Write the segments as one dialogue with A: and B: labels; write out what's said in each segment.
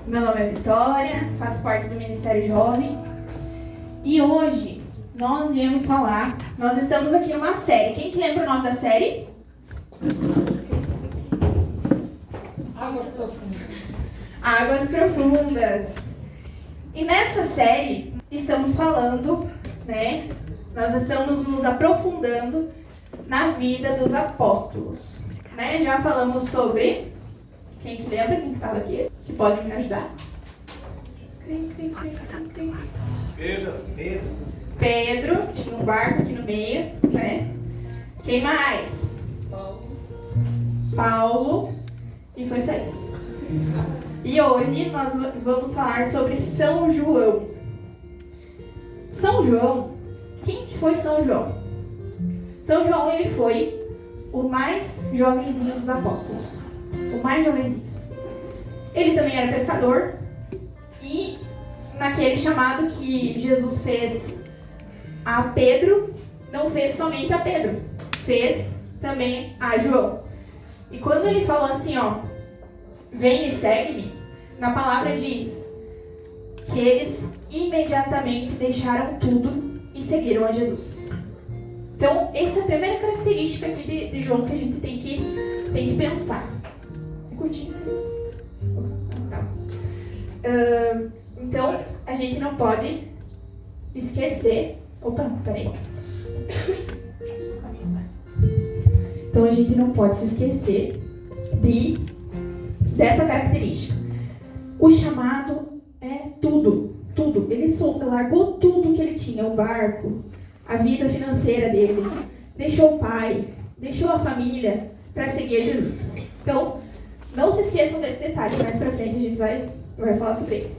A: Meu nome é Vitória, faço parte do Ministério Jovem e hoje nós viemos falar, nós estamos aqui numa série. Quem que lembra o nome da série?
B: Águas Profundas.
A: Águas Profundas. E nessa série estamos falando, nós estamos nos aprofundando na vida dos apóstolos. Já falamos sobre... Quem que lembra? Quem que estava aqui? Que pode me ajudar? Pedro, tinha um barco aqui no meio, né? Quem mais? Paulo. E foi só isso. E hoje nós vamos falar sobre São João. São João, quem que foi São João? São João, ele foi o mais jovenzinho dos apóstolos. O mais jovenzinho. Ele também era pescador. E naquele chamado que Jesus fez a Pedro, não fez somente a Pedro, fez também a João. E quando ele falou assim, vem e segue-me, na palavra diz que eles imediatamente deixaram tudo e seguiram a Jesus. Então, essa é a primeira característica aqui de João que a gente tem que pensar. É curtinho assim mesmo. Tá. Então, a gente não pode esquecer... Opa, peraí. Então, a gente não pode se esquecer dessa característica. O chamado é tudo. Ele largou tudo que ele tinha, o barco, a vida financeira dele, deixou o pai, deixou a família para seguir Jesus. Então, não se esqueçam desse detalhe, mais pra frente a gente vai falar sobre ele.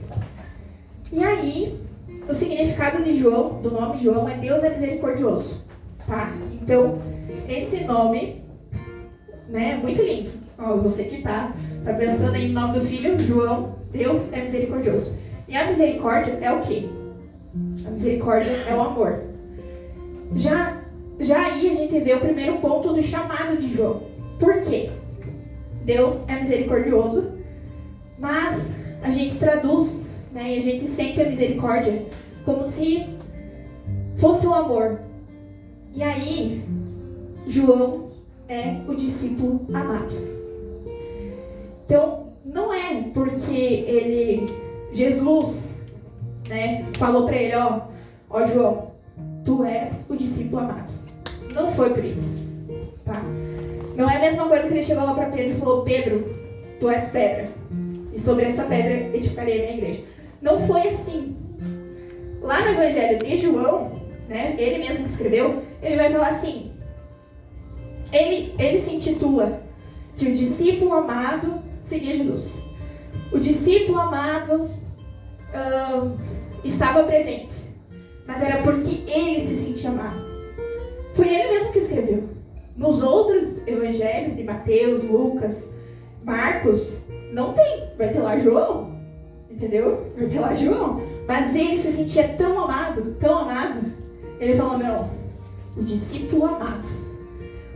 A: E aí, o significado de João, do nome João, é Deus é misericordioso, tá? Então, esse nome, é muito lindo. Você que tá pensando aí no nome do filho, João, Deus é misericordioso. E a misericórdia é o quê? A misericórdia é o amor. Já aí a gente vê o primeiro ponto do chamado de João. Por quê? Deus é misericordioso, mas a gente traduz, e a gente sente a misericórdia como se fosse o amor. E aí, João é o discípulo amado. Então, não é porque Jesus, falou para ele, ó João, tu és o discípulo amado. Não foi por isso, tá? Não é a mesma coisa que ele chegou lá para Pedro e falou, Pedro, tu és pedra, e sobre essa pedra edificarei a minha igreja. Não foi assim. Lá no Evangelho de João, ele mesmo que escreveu, ele vai falar assim, ele se intitula que o discípulo amado seguia Jesus. O discípulo amado estava presente, mas era porque ele se sentia amado. Foi ele mesmo que escreveu. Nos outros evangelhos de Mateus, Lucas, Marcos, não tem. Vai ter lá João, entendeu? Vai ter lá João. Mas ele se sentia tão amado, ele falou, não, o discípulo amado.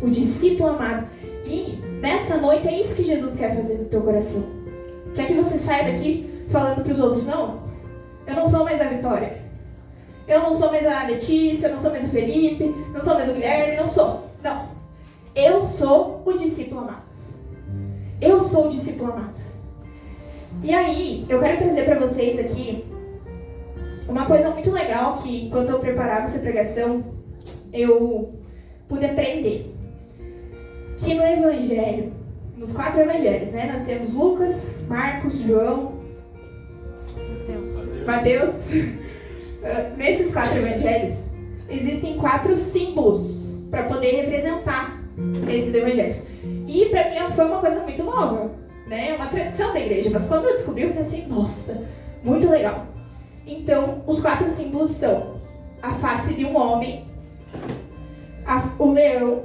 A: O discípulo amado. E nessa noite é isso que Jesus quer fazer no teu coração. Quer que você saia daqui falando para os outros, não, eu não sou mais a Vitória. Eu não sou mais a Letícia, eu não sou mais o Felipe, não sou mais o Guilherme, não sou. Não. Eu sou o discípulo amado. Eu sou o discípulo amado. E aí, eu quero trazer para vocês aqui uma coisa muito legal que, enquanto eu preparava essa pregação, eu pude aprender. Que no Evangelho, nos 4 Evangelhos, nós temos Lucas, Marcos, João, Mateus. Nesses 4 Evangelhos, existem 4 símbolos para poder representar esses Evangelhos. E para mim foi uma coisa muito nova, é uma tradição da igreja. Mas quando eu descobri, eu pensei, nossa, muito legal. Então, os 4 símbolos são a face de um homem, o leão,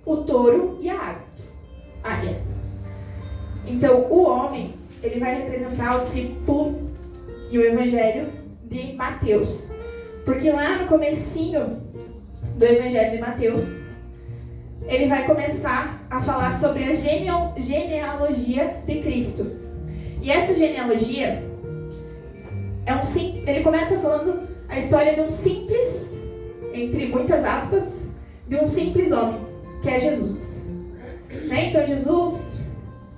A: o touro e a águia. Então, o homem, ele vai representar o discípulo e o Evangelho de Mateus. Porque lá no comecinho do Evangelho de Mateus, ele vai começar a falar sobre a genealogia de Cristo. E essa genealogia ele começa falando a história de um simples, entre muitas aspas, de um simples homem, que é Jesus. Né? Então Jesus,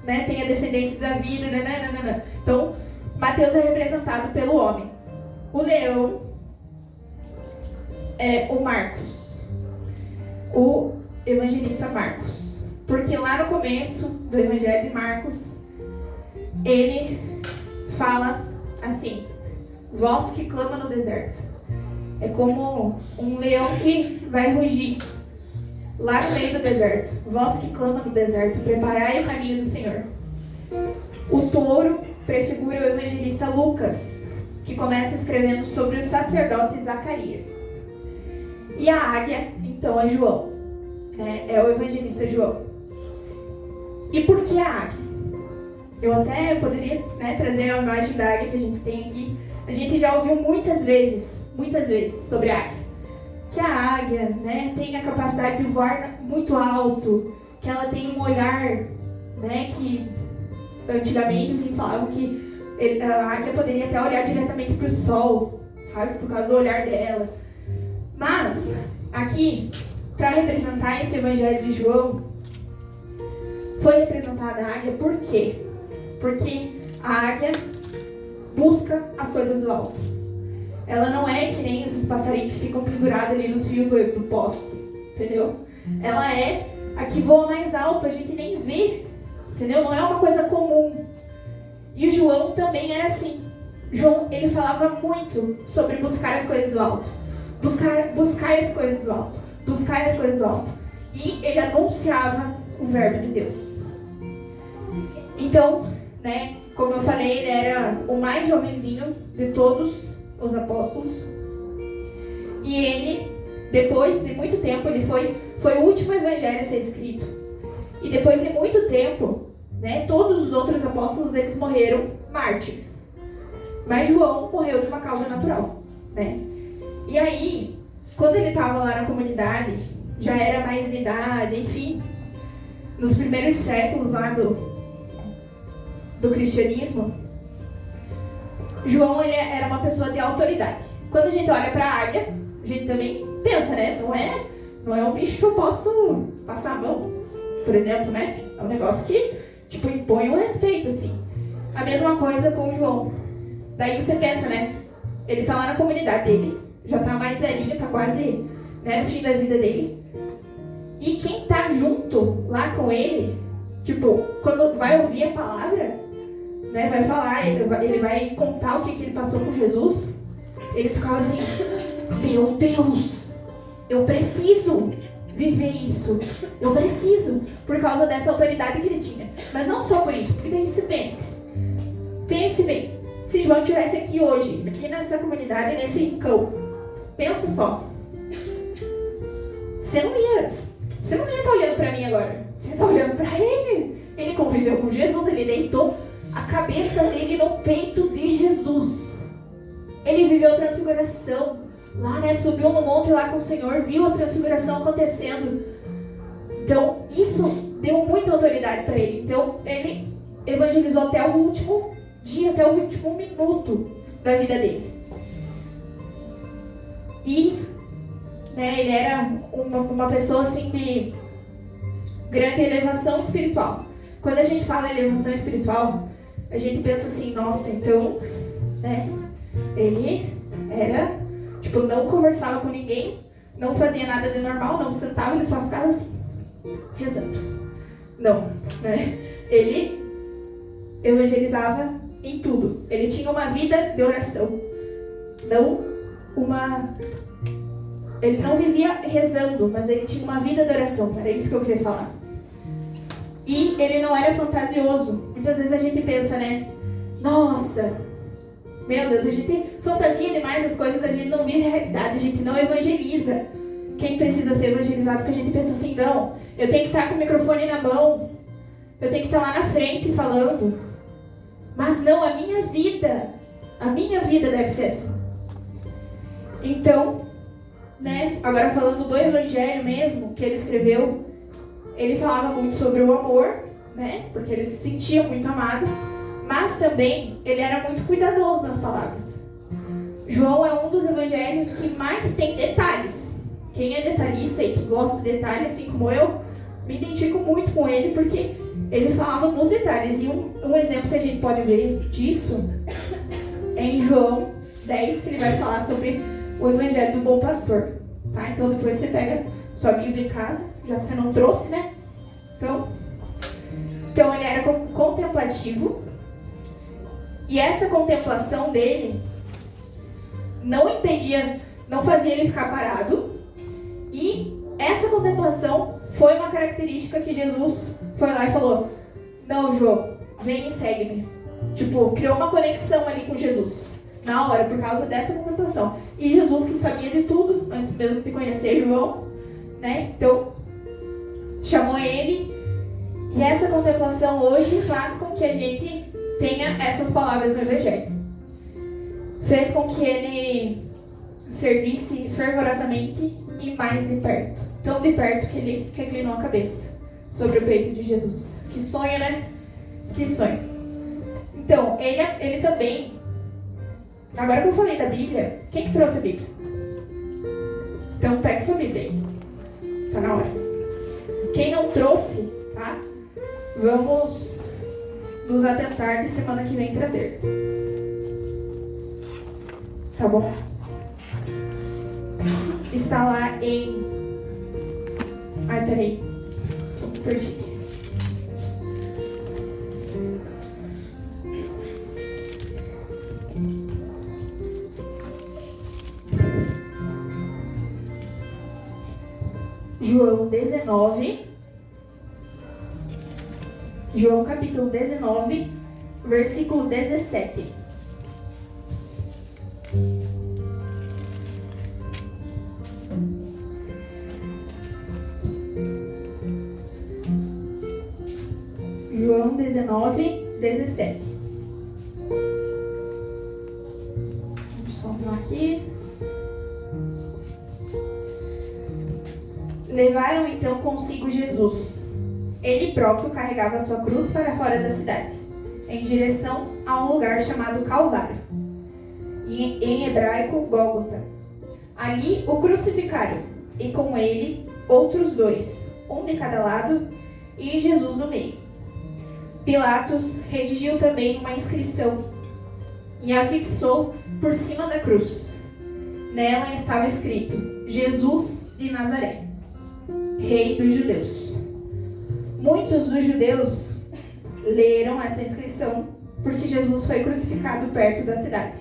A: né, tem a descendência da vida, né? Então Mateus é representado pelo homem. O leão é o Marcos, o evangelista Marcos. Porque lá no começo do Evangelho de Marcos, ele fala assim: voz que clama no deserto. É como um leão que vai rugir lá no meio do deserto. Voz que clama no deserto, preparai o caminho do Senhor. O touro prefigura o evangelista Lucas, que começa escrevendo sobre o sacerdote Zacarias. E a águia, então, é João, né? É o evangelista João. E por que a águia? Eu até poderia, né, trazer a imagem da águia que a gente tem aqui. A gente já ouviu muitas vezes sobre a águia. Que a águia, né, tem a capacidade de voar muito alto, que ela tem um olhar, né, que antigamente assim, falavam que a águia poderia até olhar diretamente para o sol, sabe, por causa do olhar dela. Mas, aqui, para representar esse evangelho de João, foi representada a águia por quê? Porque a águia busca as coisas do alto. Ela não é que nem esses passarinhos que ficam pendurados ali no fio do poste, entendeu? Ela é a que voa mais alto, a gente nem vê, entendeu? Não é uma coisa comum. E o João também era assim. João, ele falava muito sobre buscar as coisas do alto. Buscar as coisas do alto. Buscar as coisas do alto. E ele anunciava o verbo de Deus. Então, né, como eu falei, ele era o mais jovenzinho de todos os apóstolos. E ele, depois de muito tempo, ele foi o último evangelho a ser escrito. E depois de muito tempo, né, todos os outros apóstolos, eles morreram mártir. Mas João morreu de uma causa natural, né? E aí, quando ele estava lá na comunidade, já era mais de idade, enfim, nos primeiros séculos lá do cristianismo, João, ele era uma pessoa de autoridade. Quando a gente olha para a águia, a gente também pensa, né? Não é um bicho que eu posso passar a mão, por exemplo, né? É um negócio que, tipo, impõe um respeito, assim. A mesma coisa com o João. Daí você pensa, né? Ele tá lá na comunidade dele, já tá mais velhinho, tá quase, né, no fim da vida dele. E quem tá junto lá com ele, tipo, quando vai ouvir a palavra, né, vai falar, ele vai contar o que ele passou com Jesus, eles ficam assim: meu Deus, eu preciso viver isso, eu preciso, por causa dessa autoridade que ele tinha. Mas não só por isso, porque daí você pense bem, se João estivesse aqui hoje, aqui nessa comunidade, nesse rincão, pensa só, você não ia estar olhando para mim agora, você está olhando para ele. Ele conviveu com Jesus, ele deitou a cabeça dele no peito de Jesus. Ele viveu a transfiguração lá, né? Subiu no monte lá com o Senhor, viu a transfiguração acontecendo. Então, isso deu muita autoridade para ele. Então, ele evangelizou até o último dia, até o último minuto da vida dele. E, né, ele era uma pessoa assim de grande elevação espiritual. Quando a gente fala elevação espiritual, a gente pensa assim: nossa, então, né, ele era, tipo, não conversava com ninguém, não fazia nada de normal, não sentava, ele só ficava assim, rezando. Não, né? Ele evangelizava em tudo. Ele tinha uma vida de oração. Ele não vivia rezando, mas ele tinha uma vida de oração. Era isso que eu queria falar. E ele não era fantasioso. Muitas vezes a gente pensa, né? Nossa, meu Deus, a gente fantasia demais as coisas, a gente não vive a realidade, a gente não evangeliza quem precisa ser evangelizado, porque a gente pensa assim: não, eu tenho que estar com o microfone na mão, eu tenho que estar lá na frente falando. Mas não, a minha vida deve ser assim. Então, né, agora falando do evangelho mesmo, que ele escreveu, ele falava muito sobre o amor, né, porque ele se sentia muito amado, mas também ele era muito cuidadoso nas palavras. João é um dos evangelhos que mais tem detalhes. Quem é detalhista e que gosta de detalhes, assim como eu, me identifico muito com ele, porque ele falava nos detalhes. E um exemplo que a gente pode ver disso é em João 10, que ele vai falar sobre o evangelho do bom pastor. Tá? Então depois você pega sua Bíblia em casa, já que você não trouxe, né? Então ele era contemplativo. E essa contemplação dele não fazia ele ficar parado. E essa contemplação foi uma característica que Jesus foi lá e falou: não, João, vem e segue-me. Tipo, criou uma conexão ali com Jesus, na hora, por causa dessa contemplação. E Jesus, que sabia de tudo, antes mesmo de conhecer João, né? Então, chamou ele. E essa contemplação hoje faz com que a gente tenha essas palavras no Evangelho. Fez com que ele servisse fervorosamente e mais de perto. Tão de perto que ele reclinou a cabeça sobre o peito de Jesus. Que sonho, né? Que sonho. Então, ele também... Agora que eu falei da Bíblia, quem que trouxe a Bíblia? Então, pegue sua Bíblia aí. Tá na hora. Quem não trouxe, tá? Vamos nos atentar de semana que vem trazer. Tá bom? Está lá em... Ai, peraí. Tô perdido. João 19. João capítulo 19, versículo 17. João 19, 17. Vamos só arrumar aqui. Levaram então consigo Jesus. Ele próprio carregava sua cruz para fora da cidade, em direção a um lugar chamado Calvário, em hebraico Gólgota. Ali o crucificaram, e com ele outros dois, um de cada lado, e Jesus no meio. Pilatos redigiu também uma inscrição e a fixou por cima da cruz. Nela estava escrito: Jesus de Nazaré, Rei dos Judeus. Muitos dos judeus leram essa inscrição porque Jesus foi crucificado perto da cidade.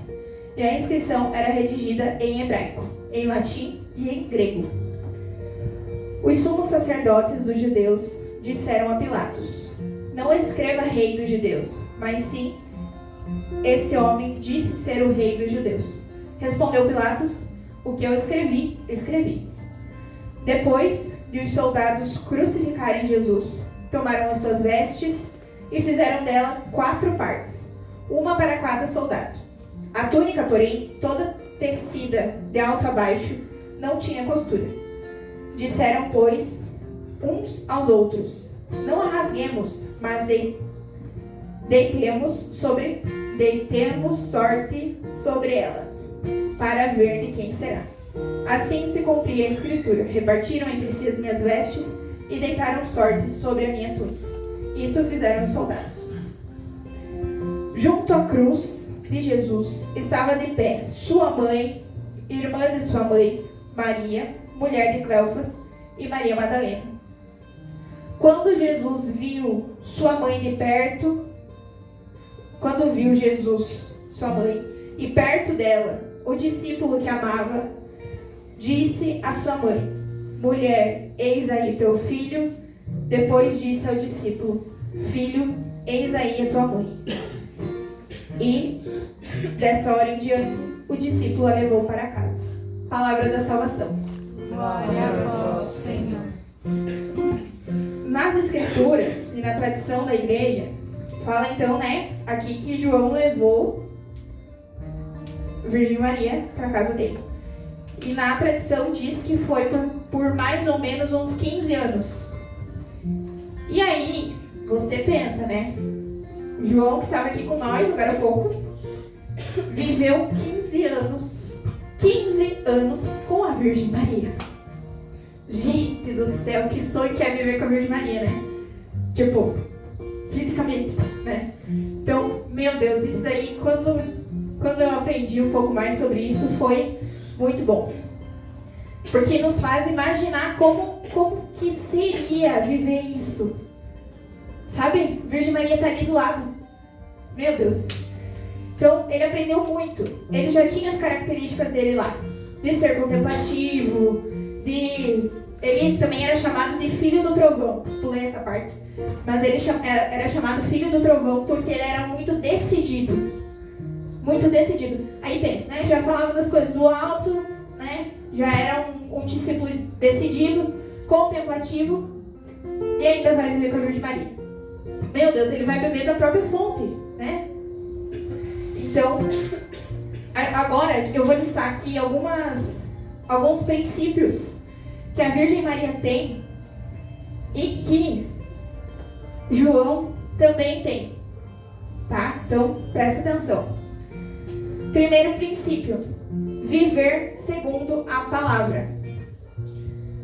A: E a inscrição era redigida em hebraico, em latim e em grego. Os sumos sacerdotes dos judeus disseram a Pilatos: não escreva Rei dos Judeus, mas sim, este homem disse ser o Rei dos Judeus. Respondeu Pilatos: o que eu escrevi, escrevi. Depois de os soldados crucificarem Jesus, tomaram as suas vestes e fizeram dela 4 partes, uma para cada soldado. A túnica, porém, toda tecida de alto a baixo, não tinha costura. Disseram, pois, uns aos outros: não a rasguemos, mas deitemos sorte sobre ela, para ver de quem será. Assim se cumpria a escritura: repartiram entre si as minhas vestes e deitaram sorte sobre a minha túnica. Isso fizeram os soldados. Junto à cruz de Jesus estava de pé sua mãe, irmã de sua mãe, Maria, mulher de Cleofas, e Maria Madalena. Quando Jesus viu sua mãe de perto, quando viu Jesus, sua mãe, e perto dela, o discípulo que amava, disse à sua mãe: mulher, eis aí teu filho. Depois disse ao discípulo: filho, eis aí a tua mãe. E, dessa hora em diante, o discípulo a levou para casa. Palavra da salvação.
B: Glória a vós, Senhor.
A: Nas escrituras e na tradição da igreja, fala então, né, aqui que João levou Virgem Maria para a casa dele. E na tradição diz que foi por mais ou menos uns 15 anos. E aí, você pensa, né? João, que estava aqui com nós agora há pouco, viveu 15 anos com a Virgem Maria. Gente do céu, que sonho que é viver com a Virgem Maria, né? Tipo, fisicamente, né? Então, meu Deus, isso daí, quando eu aprendi um pouco mais sobre isso, foi muito bom. Porque nos faz imaginar como que seria viver isso. Sabe? Virgem Maria está ali do lado. Meu Deus. Então, ele aprendeu muito. Ele já tinha as características dele lá. De ser contemplativo, ele também era chamado de filho do trovão. Pulei essa parte. Mas ele era chamado filho do trovão porque ele era muito decidido. Muito decidido. Aí pensa, né? Já falava das coisas do alto, né? Já era um discípulo decidido, contemplativo, e ainda vai viver com a Virgem Maria. Meu Deus, ele vai beber da própria fonte, né? Então, agora eu vou listar aqui alguns princípios que a Virgem Maria tem e que João também tem, tá? Então, presta atenção. Primeiro princípio: viver segundo a palavra.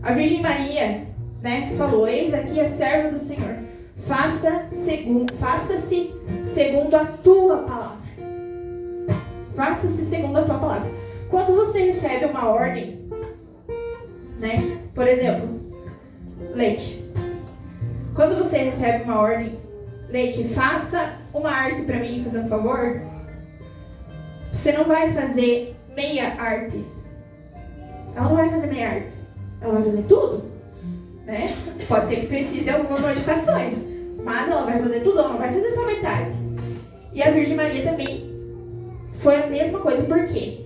A: A Virgem Maria, né, falou: eis aqui a serva do Senhor. Faça-se segundo a tua palavra. Faça-se segundo a tua palavra. Quando você recebe uma ordem, né, por exemplo, Leite. Quando você recebe uma ordem, Leite, faça uma arte para mim, fazendo favor. Você não vai fazer meia arte. Ela não vai fazer meia arte. Ela vai fazer tudo, né? Pode ser que precise de algumas modificações, mas ela vai fazer tudo, ela não vai fazer só metade. E a Virgem Maria também foi a mesma coisa. Por quê?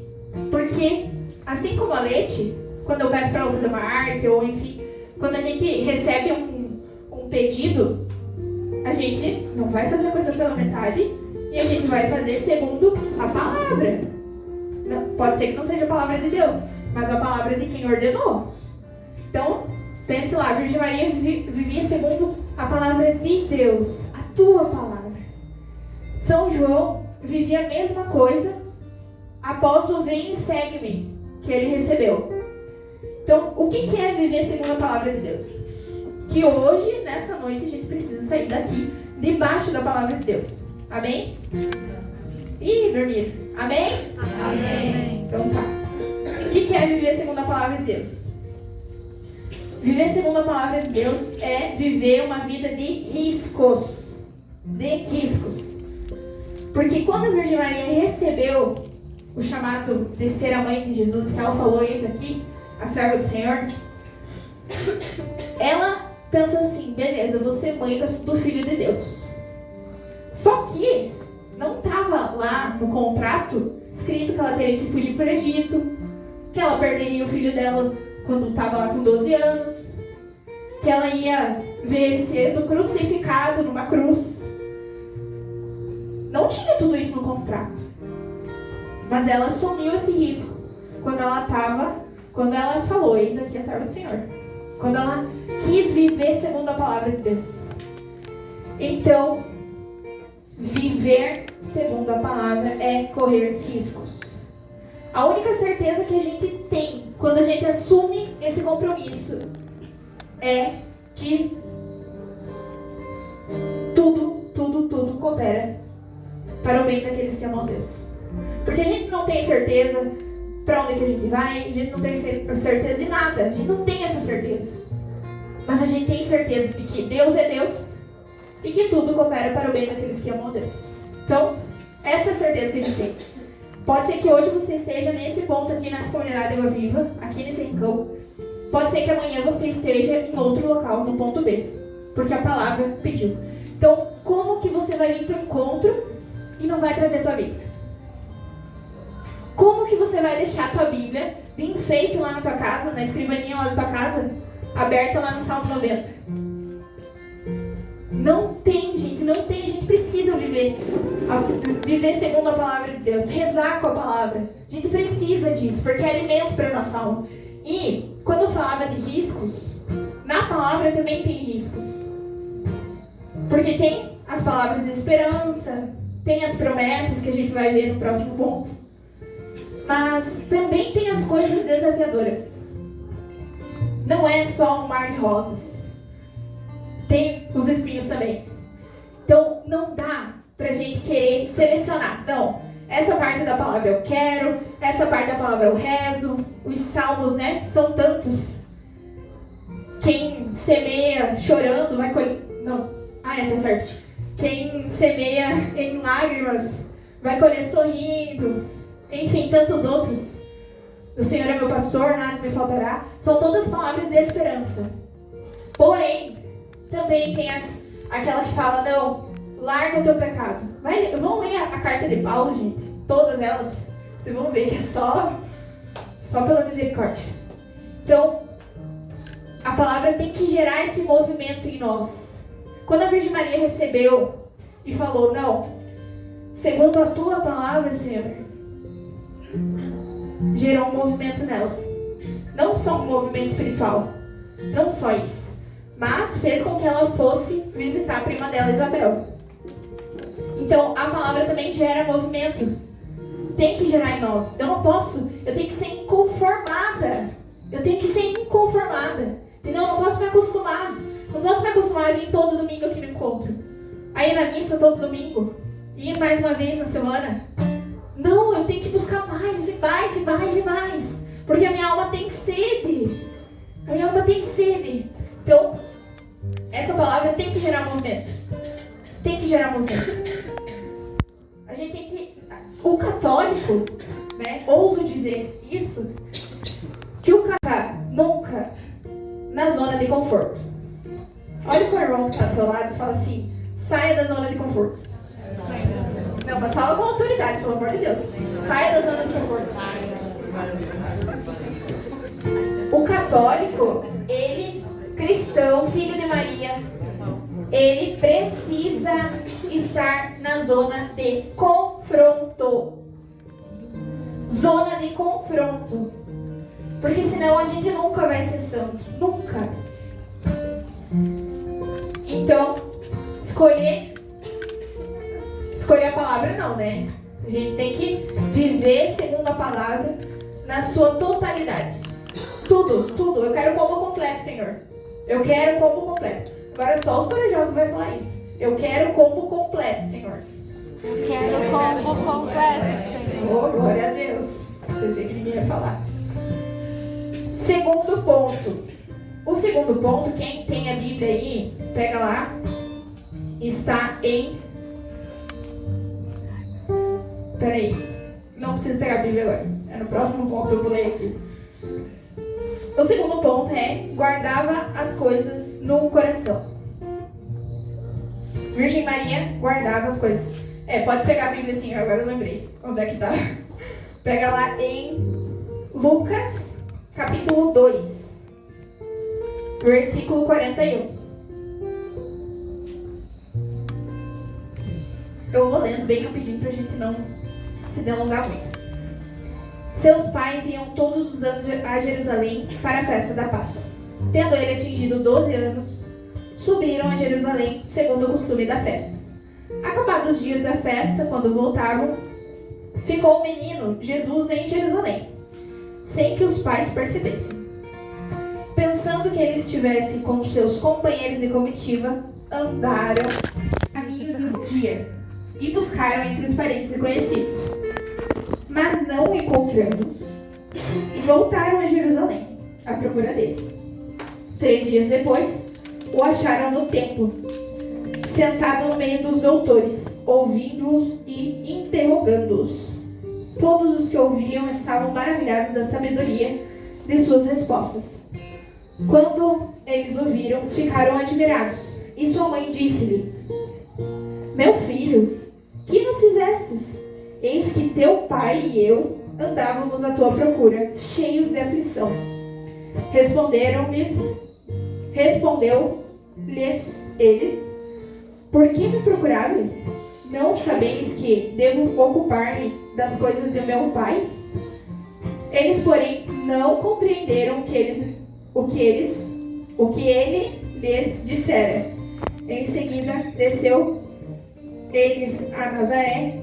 A: Porque, assim como a Leite, quando eu peço para ela fazer uma arte, ou enfim, quando a gente recebe um pedido, a gente não vai fazer a coisa pela metade e a gente vai fazer segundo a palavra. Não, pode ser que não seja a palavra de Deus, mas a palavra de quem ordenou. Então, pense lá, a Virgem Maria vivia segundo a palavra de Deus, a tua palavra. São João vivia a mesma coisa após o vem e segue-me que ele recebeu. Então, o que é viver segundo a palavra de Deus? Que hoje, nessa noite, a gente precisa sair daqui debaixo da palavra de Deus. Amém? Ih, dormiram. Amém?
B: Amém.
A: Então tá. O que é viver segundo a palavra de Deus? Viver segundo a palavra de Deus é viver uma vida de riscos. De riscos. Porque quando a Virgem Maria recebeu o chamado de ser a mãe de Jesus, que ela falou, eis aqui, a serva do Senhor, ela pensou assim: beleza, vou ser mãe do Filho de Deus. Só que não estava lá no contrato escrito que ela teria que fugir para o Egito, que ela perderia o filho dela quando estava lá com 12 anos, que ela ia ver ele sendo crucificado numa cruz. Não tinha tudo isso no contrato. Mas ela assumiu esse risco quando ela falou: eis aqui a serva do Senhor. Quando ela quis viver segundo a palavra de Deus. Então, viver segundo a palavra é correr riscos. A única certeza que a gente tem quando a gente assume esse compromisso é que tudo coopera para o bem daqueles que amam a Deus. Porque a gente não tem certeza para onde que a gente vai, a gente não tem certeza de nada, a gente não tem essa certeza. Mas a gente tem certeza de que Deus é Deus e que tudo coopera para o bem daqueles que amam a Deus. Então, essa é a certeza que a gente tem. Pode ser que hoje você esteja nesse ponto aqui nessa comunidade Água Viva, aqui nesse rincão. Pode ser que amanhã você esteja em outro local, no ponto B, porque a palavra pediu. Então, como que você vai vir para o encontro e não vai trazer a tua Bíblia? Como que você vai deixar a tua Bíblia de enfeite lá na tua casa, na escrivaninha lá da tua casa, aberta lá no Salmo 90? Não tem, gente, não tem. A gente precisa viver segundo a palavra de Deus, rezar com a palavra. A gente precisa disso, porque é alimento para a nossa alma. E quando eu falava de riscos, na palavra também tem riscos. Porque tem as palavras de esperança, tem as promessas que a gente vai ver no próximo ponto. Mas também tem as coisas desafiadoras. Não é só um mar de rosas. Tem os espinhos também. Então não dá pra gente querer selecionar. Não, essa parte da palavra eu quero, essa parte da palavra eu rezo. Os salmos, né, são tantos. Quem semeia chorando vai colher... Não, tá certo. Quem semeia em lágrimas vai colher sorrindo. Enfim, tantos outros. O Senhor é meu pastor, nada me faltará. São todas palavras de esperança. Porém, também tem aquela que fala, não, larga o teu pecado. Vamos ler a carta de Paulo, gente. Todas elas. Vocês vão ver que é só pela misericórdia. Então, a palavra tem que gerar esse movimento em nós. Quando a Virgem Maria recebeu e falou, não, segundo a tua palavra, Senhor, gerou um movimento nela. Não só um movimento espiritual, não só isso, mas fez com que ela fosse visitar a prima dela, Isabel. Então, a palavra também gera movimento. Tem que gerar em nós. Eu tenho que ser inconformada. Entendeu? Eu não posso me acostumar. Não posso me acostumar a vir todo domingo aqui no encontro. A ir na missa todo domingo. Ir mais uma vez na semana. Não, eu tenho que buscar mais e mais e mais e mais. Porque a minha alma tem sede. Então, essa palavra tem que gerar movimento. A gente tem que... O católico, né, ouso dizer isso, que o cara nunca na zona de conforto. Olha para o irmão que está do teu lado e fala assim, saia da zona de conforto. Não, mas fala com autoridade, pelo amor de Deus. Saia da zona de conforto. O católico, ele, cristão, filho de Maria, ele precisa estar na zona de confronto. Zona de confronto. Porque senão a gente nunca vai ser santo. Nunca. Então, escolher a palavra não, né? A gente tem que viver segundo a palavra na sua totalidade. Tudo. Eu quero combo completo, Senhor. Eu quero combo completo. Agora só os corajosos vão falar isso. Eu quero combo completo, Senhor.
B: Eu quero combo completo, Senhor.
A: Oh, glória a Deus. Pensei que ninguém ia falar. Segundo ponto. O segundo ponto, quem tem a Bíblia aí, pega lá. Está em... Peraí. Não preciso pegar a Bíblia agora. É no próximo ponto, eu vou ler aqui. O segundo ponto é: guardava as coisas no coração. Virgem Maria guardava as coisas. Pode pegar a Bíblia assim, agora eu lembrei. Onde é que tá? Pega lá em Lucas, capítulo 2, versículo 41. Eu vou lendo bem rapidinho pra gente não se delongar muito. Seus pais iam todos os anos a Jerusalém para a festa da Páscoa. Tendo ele atingido 12 anos, subiram a Jerusalém segundo o costume da festa. Acabados os dias da festa, quando voltavam, ficou o menino Jesus em Jerusalém, sem que os pais percebessem. Pensando que ele estivesse com seus companheiros de comitiva, andaram caminho do dia e buscaram entre os parentes e conhecidos. Mas não o encontrando, e voltaram a Jerusalém à procura dele. 3 dias depois, o acharam no templo, sentado no meio dos doutores, ouvindo-os e interrogando-os. Todos os que ouviam estavam maravilhados da sabedoria de suas respostas. Quando eles o viram, ficaram admirados. E sua mãe disse-lhe: Meu filho, que nos fizestes? Eis que teu pai e eu andávamos à tua procura, cheios de aflição. Respondeu-lhes ele: Por que me procuráveis? Não sabeis que devo ocupar-me das coisas de meu pai? Eles, porém, não compreenderam o que ele lhes dissera. Em seguida, desceu eles a Nazaré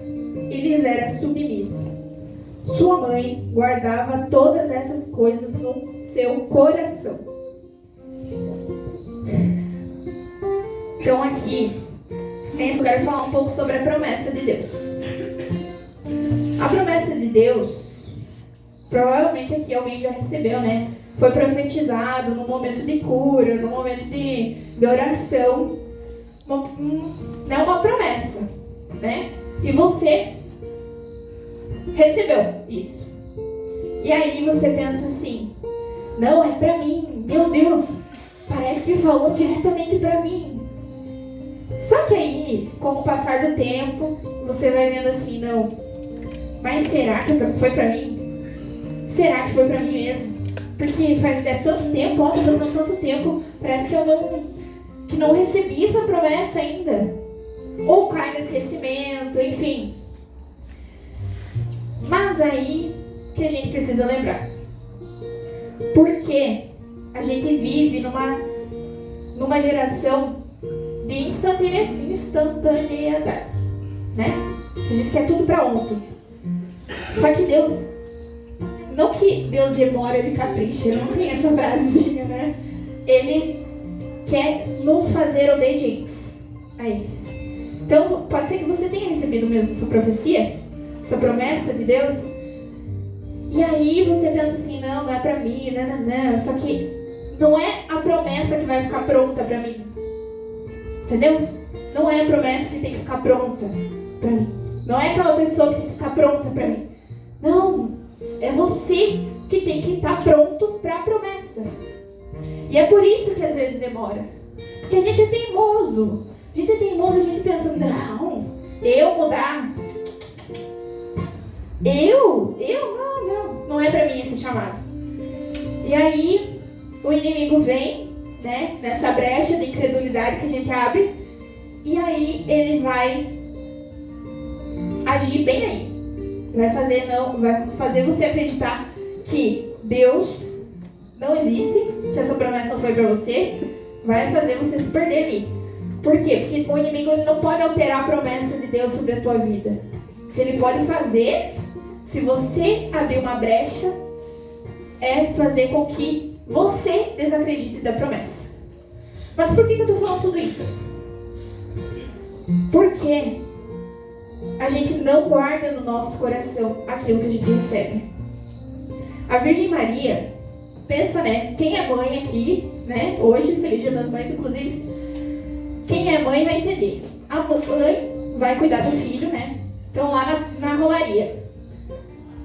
A: e lhes era submisso. Sua mãe guardava todas essas coisas no seu coração. Então aqui, nesse lugar, falar um pouco sobre a promessa de Deus. A promessa de Deus, provavelmente aqui alguém já recebeu, né? Foi profetizado no momento de cura, no momento de oração. É uma promessa, né? E você recebeu isso. E aí você pensa assim, não, é pra mim, meu Deus, parece que falou diretamente pra mim. Só que aí, com o passar do tempo, você vai vendo assim, não, mas será que foi pra mim? Será que foi pra mim mesmo? Porque faz tanto tempo, ó, passando tanto tempo, parece que eu não recebi essa promessa ainda. Ou cai no esquecimento, enfim. Mas aí que a gente precisa lembrar. Porque a gente vive numa geração de instantaneidade, né? A gente quer tudo pra ontem. Só que Deus, não que Deus demora, Ele capricha, não tem essa frasinha, né? Ele quer nos fazer obedientes a Ele. Então, pode ser que você tenha recebido mesmo essa profecia, essa promessa de Deus, e aí você pensa assim, não é pra mim, não. Só que não é a promessa que vai ficar pronta pra mim. Entendeu? Não é a promessa que tem que ficar pronta pra mim. Não é aquela pessoa que tem que ficar pronta pra mim. Não, é você que tem que estar pronto para a promessa. E é por isso que às vezes demora. Porque a gente é teimoso. A gente pensa, eu mudar. Não é para mim esse chamado. E aí, o inimigo vem, né, nessa brecha de incredulidade que a gente abre. E aí, ele vai agir bem aí. Vai fazer você acreditar que Deus não existe, que essa promessa não foi para você, vai fazer você se perder ali. Por quê? Porque o inimigo não pode alterar a promessa de Deus sobre a tua vida. O que ele pode fazer, se você abrir uma brecha, é fazer com que você desacredite da promessa. Mas por que eu estou falando tudo isso? Porque a gente não guarda no nosso coração aquilo que a gente recebe. A Virgem Maria, pensa, né? Quem é mãe aqui, né? Hoje, Feliz Dia das Mães, inclusive. Quem é mãe vai entender. A mãe vai cuidar do filho, né? Então lá na romaria,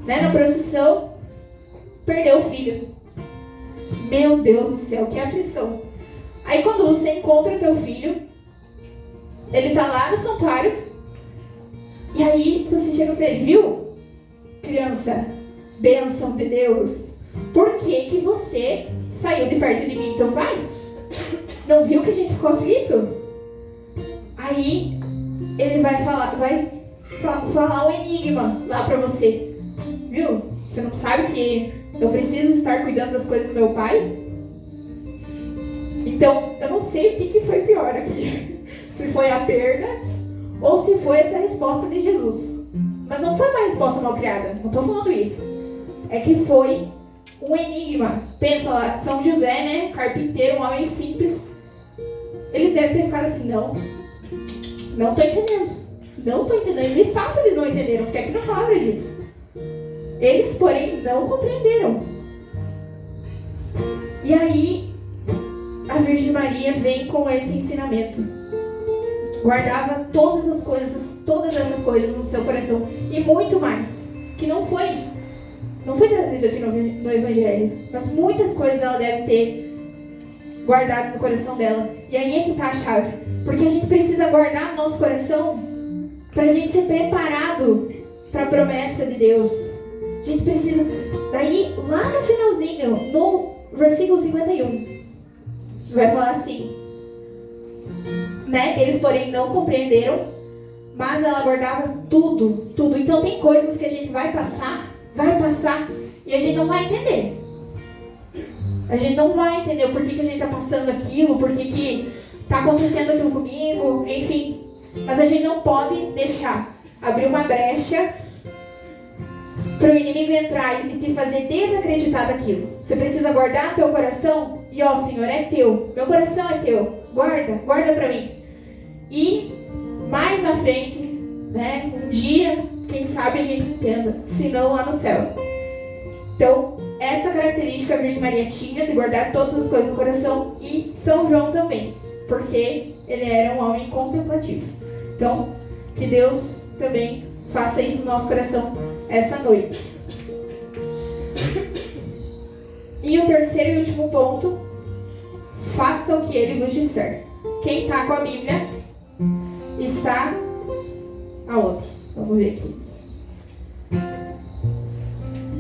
A: né? Na procissão, perdeu o filho. Meu Deus do céu, que aflição. Aí quando você encontra teu filho, ele tá lá no santuário. E aí você chega pra ele, viu? Criança, bênção de Deus. Por que você saiu de perto de mim, teu pai? Não viu que a gente ficou aflito? Aí ele vai falar um enigma lá pra você. Viu? Você não sabe que eu preciso estar cuidando das coisas do meu pai? Então, eu não sei o que foi pior aqui. Se foi a perda ou se foi essa resposta de Jesus. Mas não foi uma resposta mal criada. Não estou falando isso. É que foi um enigma. Pensa lá, São José, né? Carpinteiro, um homem simples. Ele deve ter ficado assim, não estou entendendo. Não estou entendendo. De fato, eles não entenderam, porque aqui na palavra diz. Eles, porém, não compreenderam. E aí, a Virgem Maria vem com esse ensinamento. Guardava todas essas coisas no seu coração. E muito mais. Que não foi trazido aqui no Evangelho. Mas muitas coisas ela deve ter guardado no coração dela. E aí é que está a chave. Porque a gente precisa guardar no nosso coração para a gente ser preparado para a promessa de Deus. A gente precisa... Daí, lá no finalzinho, no versículo 51, vai falar assim, né? Eles, porém, não compreenderam, mas ela guardava tudo. Então, tem coisas que a gente vai passar, e a gente não vai entender. A gente não vai entender o porquê que a gente está passando aquilo, porquê que está acontecendo aquilo comigo, enfim. Mas a gente não pode deixar abrir uma brecha para o inimigo entrar e te fazer desacreditar daquilo. Você precisa guardar teu coração e, ó, Senhor, é teu. Meu coração é teu. Guarda para mim. E mais na frente, né, um dia, quem sabe a gente entenda, se não lá no céu. Então, essa característica a Virgem Maria tinha de guardar todas as coisas no coração, e São João também, porque ele era um homem contemplativo. Então, que Deus também faça isso no nosso coração essa noite. E o terceiro e último ponto: faça o que ele vos disser. Quem está com a Bíblia está aonde? Vamos ver aqui.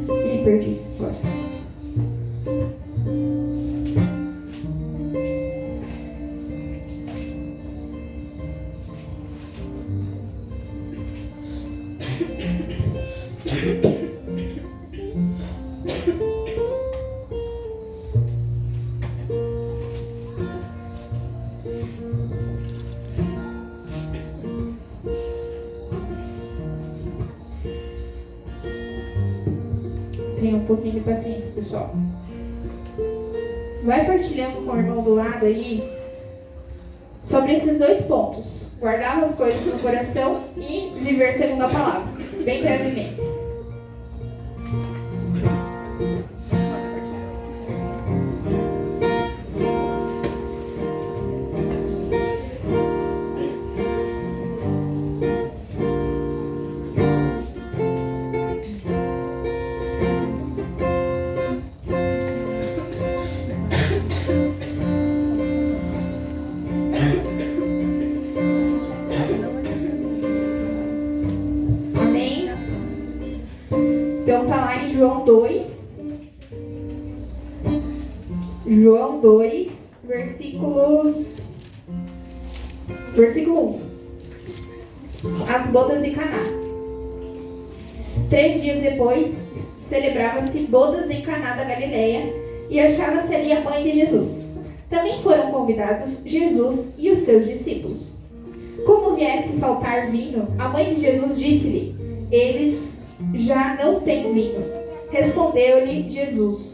A: Ih, perdi agora. Tenha um pouquinho de paciência, pessoal. Vai partilhando com o irmão do lado aí sobre esses dois pontos: guardar as coisas no coração e viver segundo a palavra, bem brevemente. Então tá lá em João 2, versículo 1. As bodas de Caná. 3 dias depois, celebrava-se bodas em Caná da Galileia, e achava-se ali a mãe de Jesus. Também foram convidados Jesus e os seus discípulos. Como viesse faltar vinho, a mãe de Jesus disse-lhe: eles já não têm vinho. Respondeu-lhe Jesus: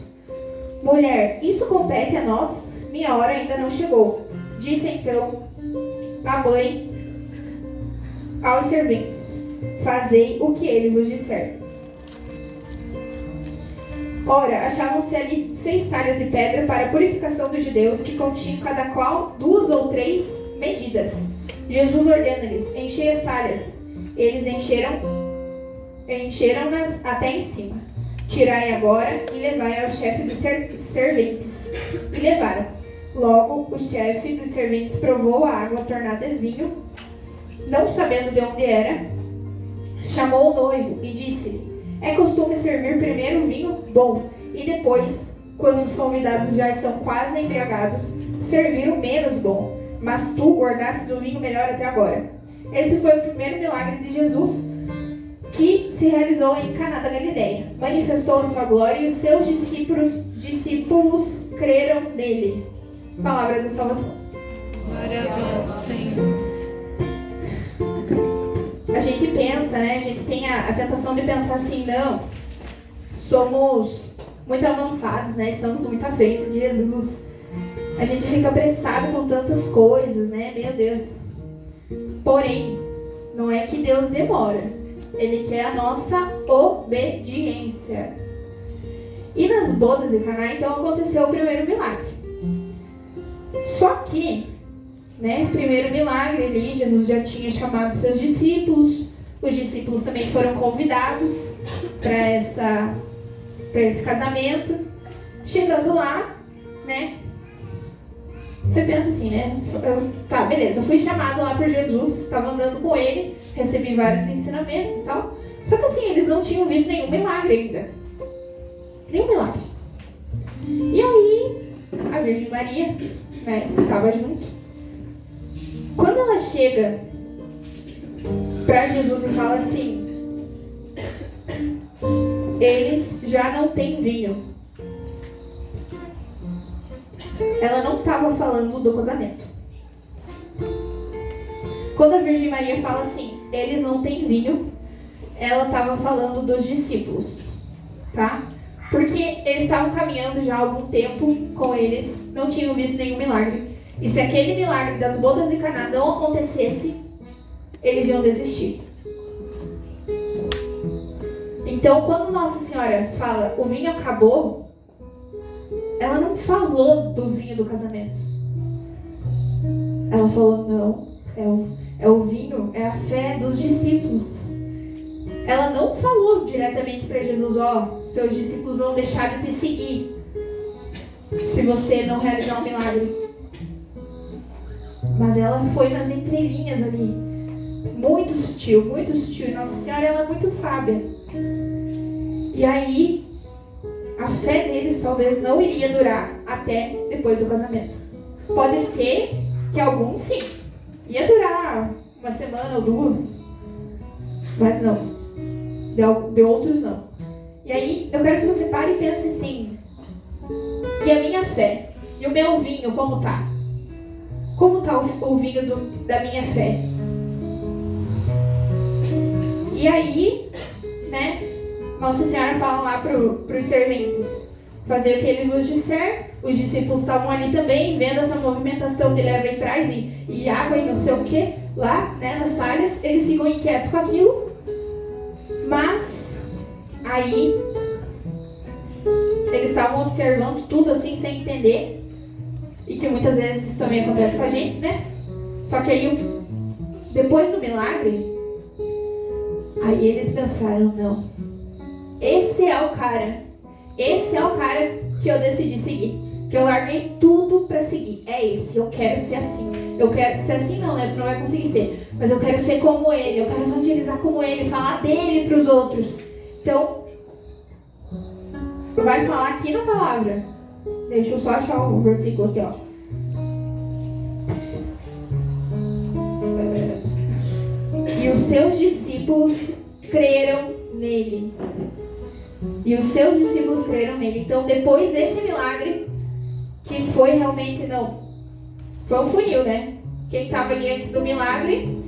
A: mulher, isso compete a nós? Minha hora ainda não chegou. Disse então a mãe aos serventes: fazei o que ele vos disser. Ora, achavam-se ali 6 talhas de pedra para a purificação dos judeus, que continham cada qual 2 ou 3 medidas. Jesus ordena-lhes: enchei as talhas. Eles encheram-nas até em cima. Tirai agora e levai ao chefe dos serventes. E levaram. Logo, o chefe dos serventes provou a água tornada em vinho, não sabendo de onde era. Chamou o noivo e disse-lhe: é costume servir primeiro o vinho bom, e depois, quando os convidados já estão quase embriagados, servir o menos bom. Mas tu guardastes o vinho melhor até agora. Esse foi o primeiro milagre de Jesus, que se realizou em Caná da Galileia. Manifestou a sua glória, e os seus discípulos creram nele. Palavra da salvação.
B: Glória a Deus, Senhor.
A: A gente pensa, né? A gente tem a tentação de pensar assim: não, somos muito avançados, né? Estamos muito à frente de Jesus. A gente fica apressado com tantas coisas, né? Meu Deus. Porém, não é que Deus demora. Ele quer a nossa obediência. E nas bodas de Caná, então, aconteceu o primeiro milagre. Só que, né, primeiro milagre ali, Jesus já tinha chamado seus discípulos. Os discípulos também foram convidados para esse casamento. Chegando lá, né, você pensa assim, né? Tá, beleza, fui chamado lá por Jesus, estava andando com ele, recebi vários ensinamentos e tal. Só que assim, eles não tinham visto nenhum milagre ainda. Nenhum milagre. E aí, a Virgem Maria, né, estava junto. Quando ela chega para Jesus e fala assim: eles já não têm vinho. Ela não estava falando do casamento. Quando a Virgem Maria fala assim, eles não têm vinho, ela estava falando dos discípulos, tá? Porque eles estavam caminhando já há algum tempo com eles, não tinham visto nenhum milagre. E se aquele milagre das bodas de Caná não acontecesse, eles iam desistir. Então, quando Nossa Senhora fala, o vinho acabou, ela não falou do vinho do casamento. Ela falou, não, é o vinho, é a fé dos discípulos. Ela não falou diretamente para Jesus, seus discípulos vão deixar de te seguir se você não realizar um milagre. Mas ela foi nas entrelinhas ali, muito sutil, muito sutil. E Nossa Senhora, ela é muito sábia. E aí, a fé deles talvez não iria durar até depois do casamento. Pode ser que alguns sim, ia durar uma semana ou duas, mas não. De outros não. E aí, eu quero que você pare e pense assim, e a minha fé? E o meu vinho, como tá? Como tá o vinho da minha fé? E aí, né, Nossa Senhora fala lá pros serventes, fazer o que ele vos disser. Os discípulos estavam ali também, vendo essa movimentação de leva e traz e água e não sei o que, lá, né, nas talhas. Eles ficam inquietos com aquilo. Mas, aí, eles estavam observando tudo assim, sem entender. E que muitas vezes isso também acontece com a gente, né? Só que aí, depois do milagre, aí eles pensaram, não, esse é o cara que eu decidi seguir, que eu larguei tudo pra seguir, é esse, eu quero ser assim. Eu quero ser assim não, né? Não vai conseguir ser, mas eu quero ser como ele, eu quero evangelizar como ele, falar dele pros outros. Então, vai falar aqui na palavra. Deixa eu só achar o versículo aqui, ó. E os seus discípulos creram nele. E os seus discípulos creram nele. Então, depois desse milagre, que foi realmente, foi um funil, né? Quem estava ali antes do milagre,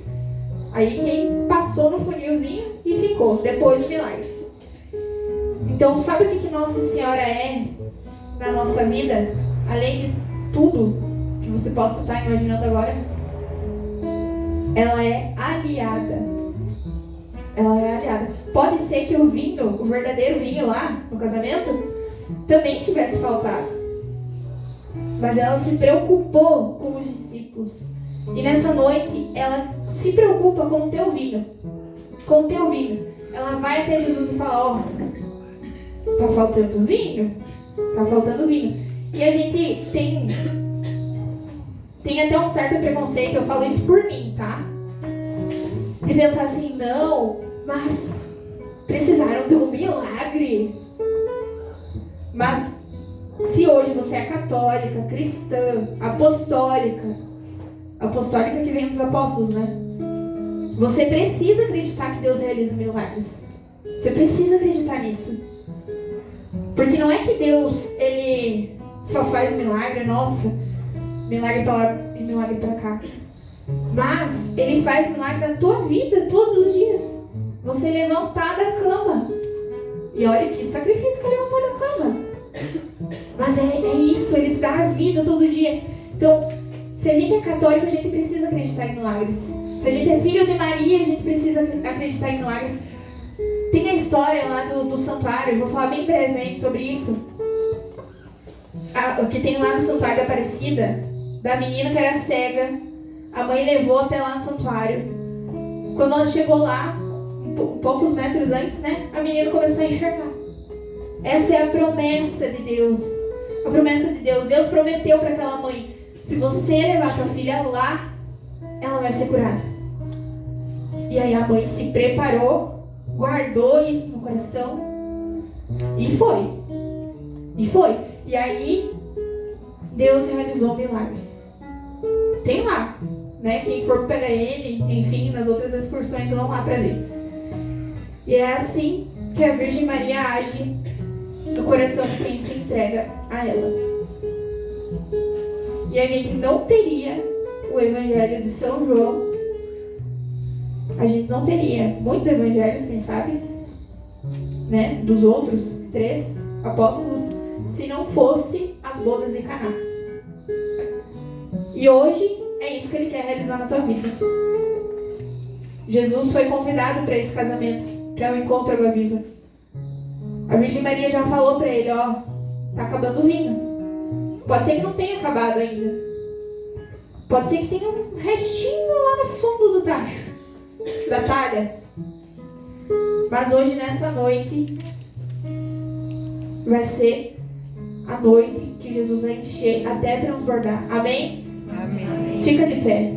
A: aí quem passou no funilzinho e ficou, depois do milagre. Então, sabe o que Nossa Senhora é na nossa vida? Além de tudo que você possa estar imaginando agora, ela é aliada. Ela é aliada. Pode ser que o vinho, o verdadeiro vinho lá no casamento, também tivesse faltado. Mas ela se preocupou com os discípulos. E nessa noite, ela se preocupa com o teu vinho. Com o teu vinho. Ela vai até Jesus e fala, tá faltando vinho? Tá faltando vinho. E a gente tem até um certo preconceito, eu falo isso por mim, tá? De pensar assim, não, mas precisaram de um milagre. Mas se hoje você é católica, cristã, apostólica que vem dos apóstolos, né? Você precisa acreditar que Deus realiza milagres. Você precisa acreditar nisso. Porque não é que Deus, ele só faz milagre, nossa, milagre pra lá e milagre pra cá. Mas ele faz milagre na tua vida todos os dias. Você levantar da cama. E olha que sacrifício que ele levantou da cama. Mas é isso, ele dá a vida todo dia. Então, se a gente é católico, a gente precisa acreditar em milagres. Se a gente é filho de Maria, a gente precisa acreditar em milagres. Tem a história lá do santuário, eu vou falar bem brevemente sobre isso. O que tem lá no santuário da Aparecida, da menina que era cega. A mãe levou até lá no santuário. Quando ela chegou lá, poucos metros antes, né, a menina começou a enxergar. Essa é a promessa de Deus. A promessa de Deus. Deus prometeu para aquela mãe, se você levar tua filha lá, ela vai ser curada. E aí a mãe se preparou, guardou isso no coração e foi. E aí Deus realizou o milagre. Tem lá, né? Quem for pegar ele, enfim, nas outras excursões vão lá para ver. E é assim que a Virgem Maria age no coração de quem se entrega a ela. E a gente não teria o Evangelho de São João a gente não teria muitos evangelhos, quem sabe, né, dos outros 3 apóstolos, se não fosse as bodas de Caná. E hoje é isso que ele quer realizar na tua vida. Jesus foi convidado para esse casamento, que é o encontro Água Viva. A Virgem Maria já falou para ele, ó, tá acabando o vinho. Pode ser que não tenha acabado ainda. Pode ser que tenha um restinho lá no fundo do tacho, da talha. Mas hoje, nessa noite, vai ser a noite que Jesus vai encher até transbordar. Amém?
B: Amém.
A: Fica de pé.